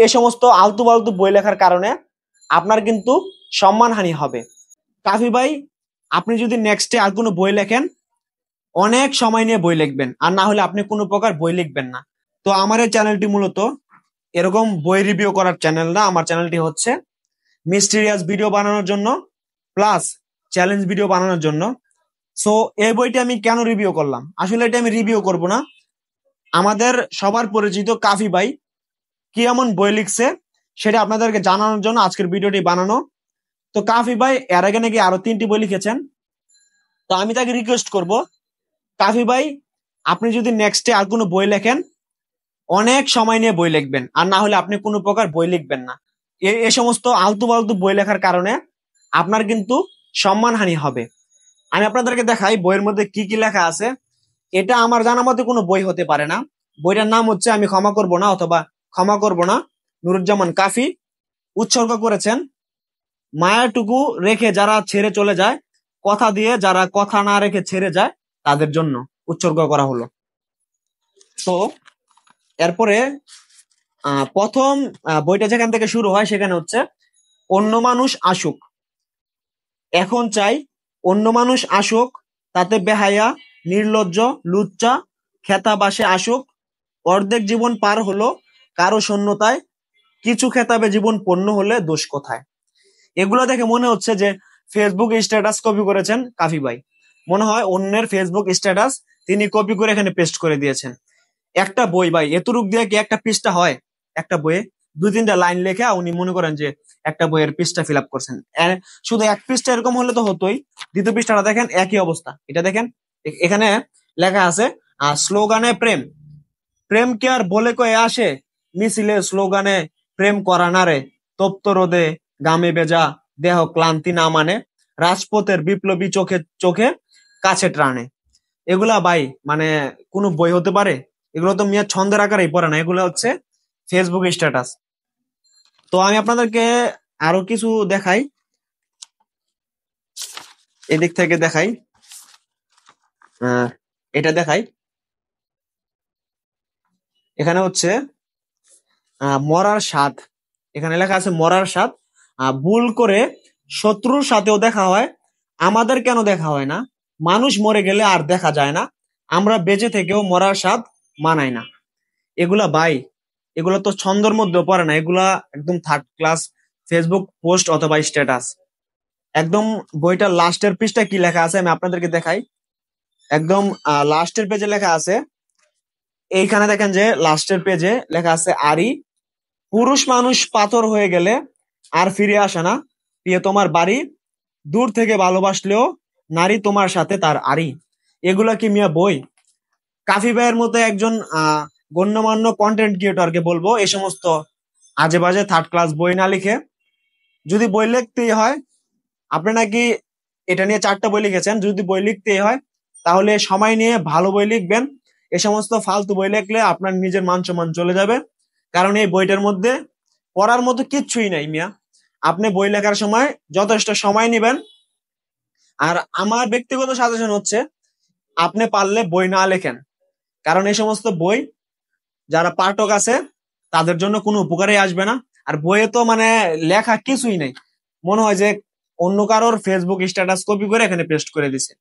এ সমস্ত আলতু ফালতু বই লেখার কারণে আপনার কিন্তু সম্মানহানি হবে। কাফি ভাই, আপনি যদি নেক্সটে আর কোনো বই লেখেন, অনেক সময় নিয়ে বই লিখবেন, আর না হলে আপনি কোনো প্রকার বই লিখবেন না। তো আমার এই চ্যানেলটি মূলত এরকম বই রিভিউ করার চ্যানেল না। আমার চ্যানেলটি হচ্ছে মিস্টিরিয়াস ভিডিও বানানোর জন্য প্লাস চ্যালেঞ্জ ভিডিও বানানোর জন্য। সো এই বইটি আমি কেন রিভিউ করলাম, আসলে এটা আমি রিভিউ করব না, আমাদের সবার পরিচিত কাফি ভাই কি এমন বই লিখছে সেটা আপনাদেরকে জানানোর জন্য আজকের ভিডিওটি বানানো। তো কাফি ভাই এর আগে নাকি আরো 3টি বই লিখেছেন। তো আমি তাকে রিকোয়েস্ট করব, কাফি ভাই আপনি যদি নেক্সটে আর কোনো বই লেখেন, অনেক সময় নিয়ে বই লিখবেন, আর না হলে আপনি কোনো প্রকার বই লিখবেন না। এ সমস্ত আলতু ফালতু বই লেখার কারণে আপনার কিন্তু সম্মানহানি হবে। আমি আপনাদেরকে দেখাই বইয়ের মধ্যে কি কি লেখা আছে। এটা আমার জানা মতে কোনো বই হতে পারে না। বইটার নাম হচ্ছে আমি ক্ষমা করব না অথবা ক্ষমা করব না, নুরুজ্জামান কাফি। উৎসর্গ করেছেন মায়াটুকু রেখে যারা ছেড়ে চলে যায়, কথা দিয়ে যারা কথা না রেখে ছেড়ে যায় তাদের জন্য উৎসর্গ করা হলো। তো এরপরে প্রথম বইটা যেখান থেকে শুরু হয় সেখানে হচ্ছে অন্য মানুষ আসুক, এখন চাই অন্য মানুষ আসুক, তাতে বেহায়া নির্লজ্জ লুচ্চা খেতাবাসে আসুক, অর্ধেক জীবন পার হলো কারো শূন্যতায়, কিছু খেতাবে জীবন পণ্য হলে দোষ কোথায়। এগুলো দেখে মনে হচ্ছে যে ফেসবুক স্ট্যাটাস কপি করেছেন কাফি ভাই। মনে হয় অন্যের ফেসবুক স্ট্যাটাস তিনি কপি করে এখানে পেস্ট করে দিয়েছেন। একটা বই ভাই এতটুক দিয়ে কি একটা পৃষ্ঠা হয়? একটা বইয়ে 2-3টা লাইন লেখা উনি মনে করেন যে একটা বইয়ের পৃষ্ঠা ফিল আপ করছেন। শুধু এক পৃষ্ঠা এরকম হলে তো হতোই। দ্বিতীয় পৃষ্ঠাটা দেখেন একই অবস্থা। এটা দেখেন, এখানে লেখা আছে স্লোগানে প্রেম, প্রেম কি আর বলে কয়ে আসে, মিছিলে স্লোগানে প্রেম করা না রে, তপ্ত রোদে গামে বেজা দেহ ক্লান্তি না মানে, রাজপথের বিপ্লবী চোখে চোখে কাছে টানে। এগুলা ভাই মানে কোনো বই হতে পারে? এগুলো তো মিয়া ছন্দের আকারেই পড়ে না, এগুলো হচ্ছে ফেসবুক স্ট্যাটাস। তো আমি আপনাদেরকে আরো কিছু দেখাই, এদিক থেকে দেখাই, এটা দেখাই। এখানে হচ্ছে মরার স্বাদ, এখানে লেখা আছে মরার স্বাদ। ভুল করে শত্রুর সাথেও দেখা হয়, আমাদের কেন দেখা হয় না? মানুষ মরে গেলে আর দেখা যায় না, আমরা বেঁচে থেকেও মরার স্বাদ মানাই না। এগুলা ভাই, এগুলা তো ছন্দর মধ্যে পড়ে না, এগুলা একদম থার্ড ক্লাস ফেসবুক পোস্ট অথবা স্ট্যাটাস। একদম বইটার লাস্টের পৃষ্ঠা কি লেখা আছে আমি আপনাদেরকে দেখাই। একদম লাস্টের পেজে লেখা আছে, এইখানে দেখেন যে লাস্টের পেজে লেখা আছে আরি, পুরুষ মানুষ পাথর হয়ে গেলে আর ফিরে আসে না, প্রিয় তোমার বাড়ি, দূর থেকে ভালোবাসলেও নারী তোমার সাথে তার আরি। এগুলা কি মিয়া বই? কাফি ভাইয়ের মতো একজন গণ্যমান্য কন্টেন্ট ক্রিয়েটরকে বলবো এই সমস্ত আজে বাজে থার্ড ক্লাস বই না লিখে, যদি বই লিখতেই হয়, আপনি নাকি এটা নিয়ে 4টা বই লিখেছেন, যদি বই লিখতেই হয় তাহলে সময় নিয়ে ভালো বই লিখবেন। এ সমস্ত ফালতু বই লিখলে আপনার নিজের মান সম্মান চলে যাবে, কারণ এই বইটার মধ্যে পড়ার মতো কিচ্ছুই নাই মিয়া। আপনি বই লেখার সময় যথেষ্ট সময় নেবেন। আর আমার ব্যক্তিগত সাজেশন হচ্ছে আপনি পারলে বই না লেখেন, কারণ এই সমস্ত বই যারা পাঠক আছে তাদের জন্য কোনো উপকারে আসবে না। আর বইয়ে তো মানে লেখা কিছুই নাই, মনে হয় যে অন্য কারোর ফেসবুক স্ট্যাটাস কপি করে এখানে পেস্ট করে দিছে।